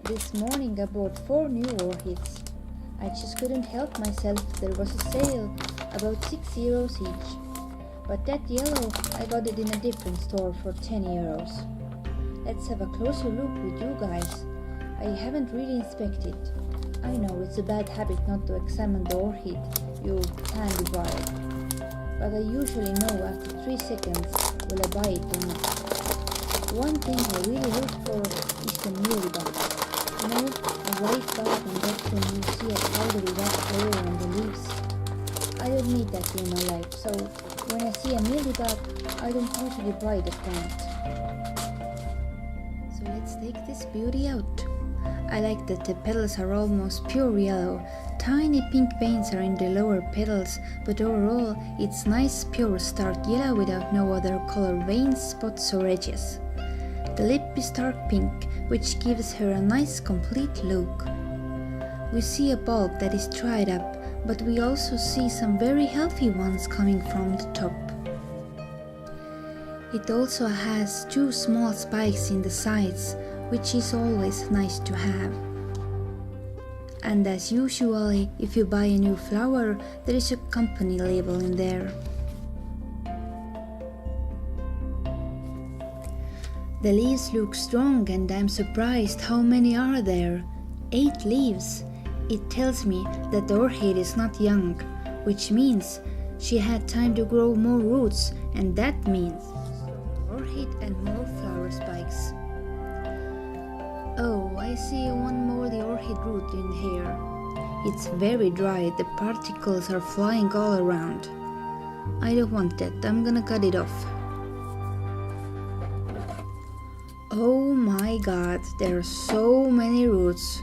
This morning I bought 4 new orchids. I just couldn't help myself, there was a sale, about 6 euros each. But that yellow, I got it in a different store for 10 euros. Let's have a closer look with you guys. I haven't really inspected. I know it's a bad habit not to examine the orchid you candy buy it. But I usually know after 3 seconds will I buy it or not. One thing I really look for is the mealybug. You know, a white bug, and that's when you see a powdery white layer on the leaves. I don't need that in my life, so when I see a mealybug, I don't usually buy the plant. So let's take this beauty out. I like that the petals are almost pure yellow. Tiny pink veins are in the lower petals, but overall it's nice pure stark yellow without no other color veins, spots or edges. The lip is dark pink, which gives her a nice complete look. We see a bulb that is dried up, but we also see some very healthy ones coming from the top. It also has 2 small spikes in the sides, which is always nice to have. And as usually, if you buy a new flower, there is a company label in there. The leaves look strong and I'm surprised how many are there. 8 leaves. It tells me that the orchid is not young, which means she had time to grow more roots, and that means orchid and more flower spikes. Oh, I see one more the orchid root in here. It's very dry, the particles are flying all around. I don't want that, I'm gonna cut it off. Oh my god, there are so many roots.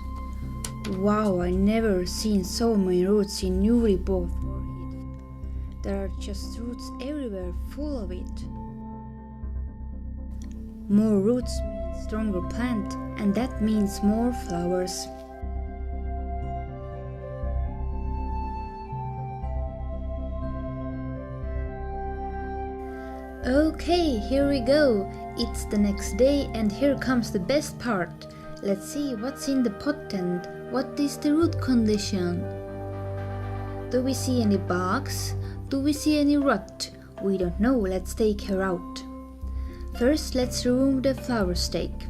Wow, I never seen so many roots in new Repotting orchid. There are just roots everywhere, full of it. More roots means stronger plant, and that means more flowers. Okay, here we go. It's the next day and here comes the best part. Let's see what's in the pot and what is the root condition. Do we see any bugs? Do we see any rot? We don't know, let's take her out. First, let's remove the flower stake.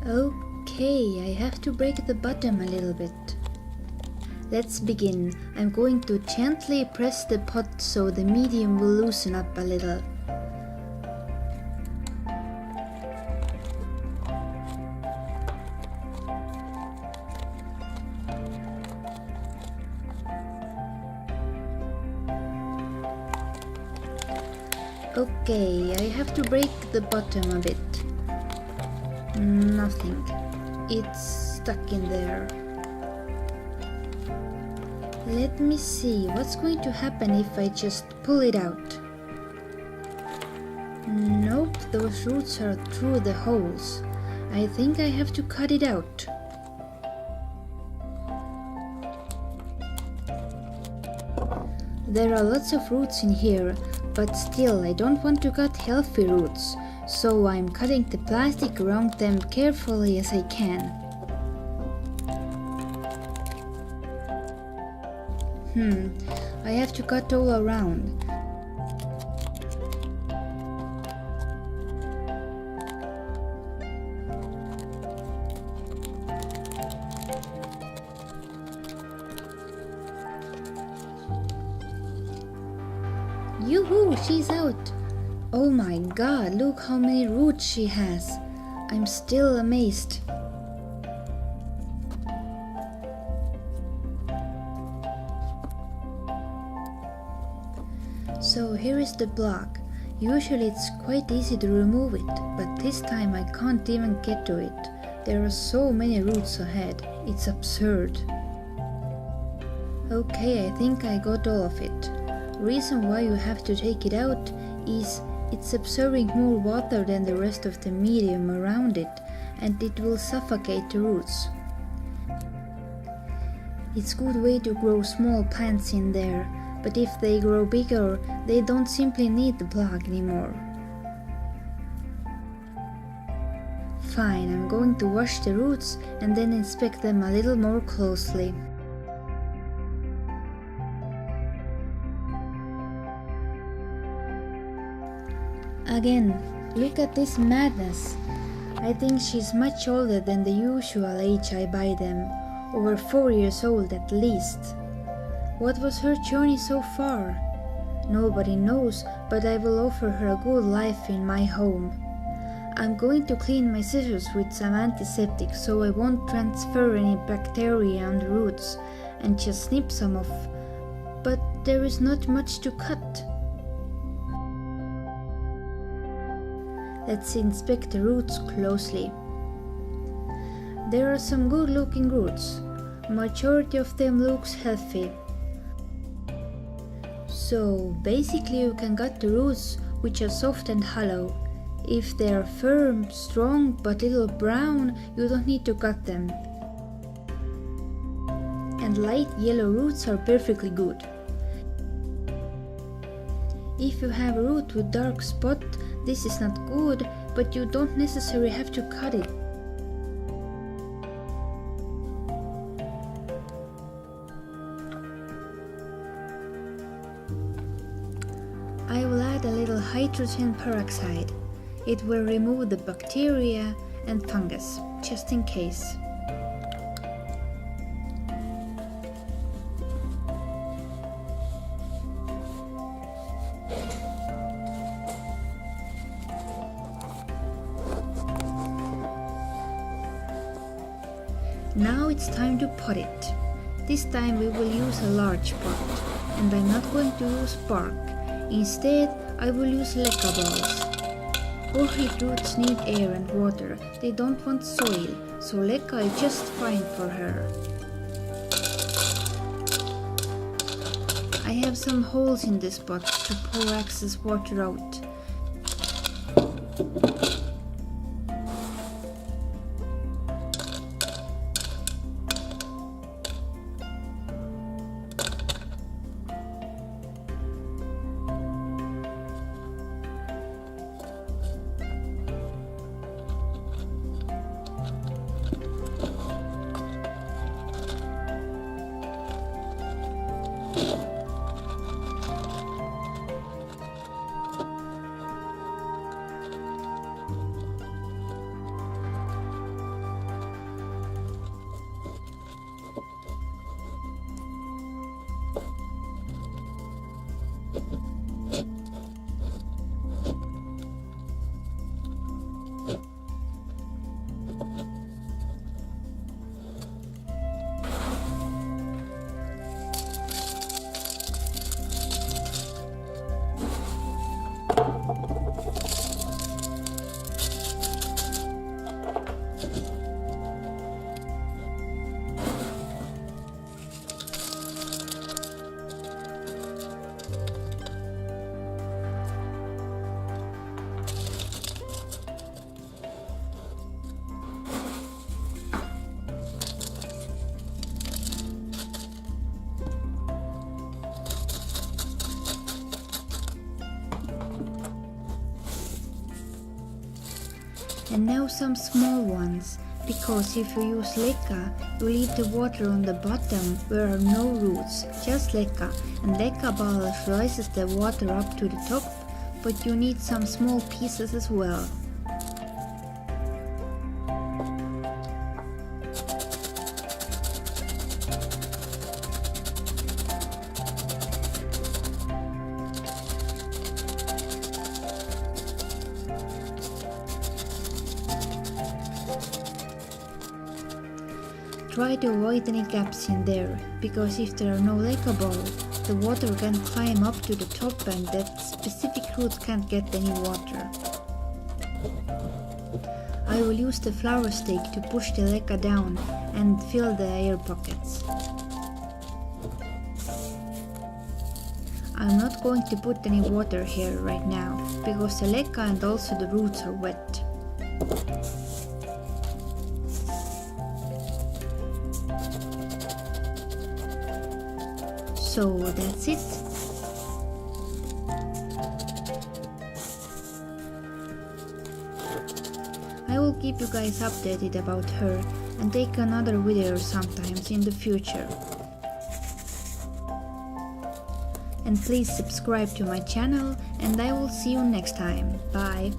Okay, I have to break the bottom a little bit. Let's begin. I'm going to gently press the pot so the medium will loosen up a little. Okay, I have to break the bottom a bit. Nothing. It's stuck in there. Let me see what's going to happen if I just pull it out. Nope, those roots are through the holes. I think I have to cut it out. There are lots of roots in here, but still I don't want to cut healthy roots, so I'm cutting the plastic around them carefully as I can. I have to cut all around. Yoo-hoo, she's out! Oh my god, look how many roots she has. I'm still amazed. So here is the block. Usually it's quite easy to remove it, but this time I can't even get to it. There are so many roots ahead, it's absurd. Okay, I think I got all of it. Reason why you have to take it out is it's absorbing more water than the rest of the medium around it, and it will suffocate the roots. It's a good way to grow small plants in there, but if they grow bigger, they don't simply need the block anymore. Fine, I'm going to wash the roots and then inspect them a little more closely. Again, look at this madness. I think she's much older than the usual age I buy them, over 4 years old at least. What was her journey so far? Nobody knows, but I will offer her a good life in my home. I'm going to clean my scissors with some antiseptic so I won't transfer any bacteria on the roots and just snip some off. But there is not much to cut. Let's inspect the roots closely. There are some good looking roots. Majority of them looks healthy. So basically you can cut the roots which are soft and hollow. If they are firm, strong but little brown, you don't need to cut them. And light yellow roots are perfectly good. If you have a root with dark spot, this is not good, but you don't necessarily have to cut it. I will add a little hydrogen peroxide. It will remove the bacteria and fungus, just in case. Now it's time to pot it. This time we will use a large pot, and I'm not going to use bark. Instead, I will use leca balls. Orchid roots need air and water. They don't want soil, so leca is just fine for her. I have some holes in this pot to pour excess water out. And now some small ones, because if you use leca, you leave the water on the bottom where are no roots, just leca, and leca balls rises the water up to the top, but you need some small pieces as well. Try to avoid any gaps in there, because if there are no leca balls, the water can climb up to the top and that specific root can't get any water. I will use the flower stake to push the leca down and fill the air pockets. I'm not going to put any water here right now, because the leca and also the roots are wet. So that's it. I will keep you guys updated about her and take another video sometimes in the future. And please subscribe to my channel, and I will see you next time. Bye!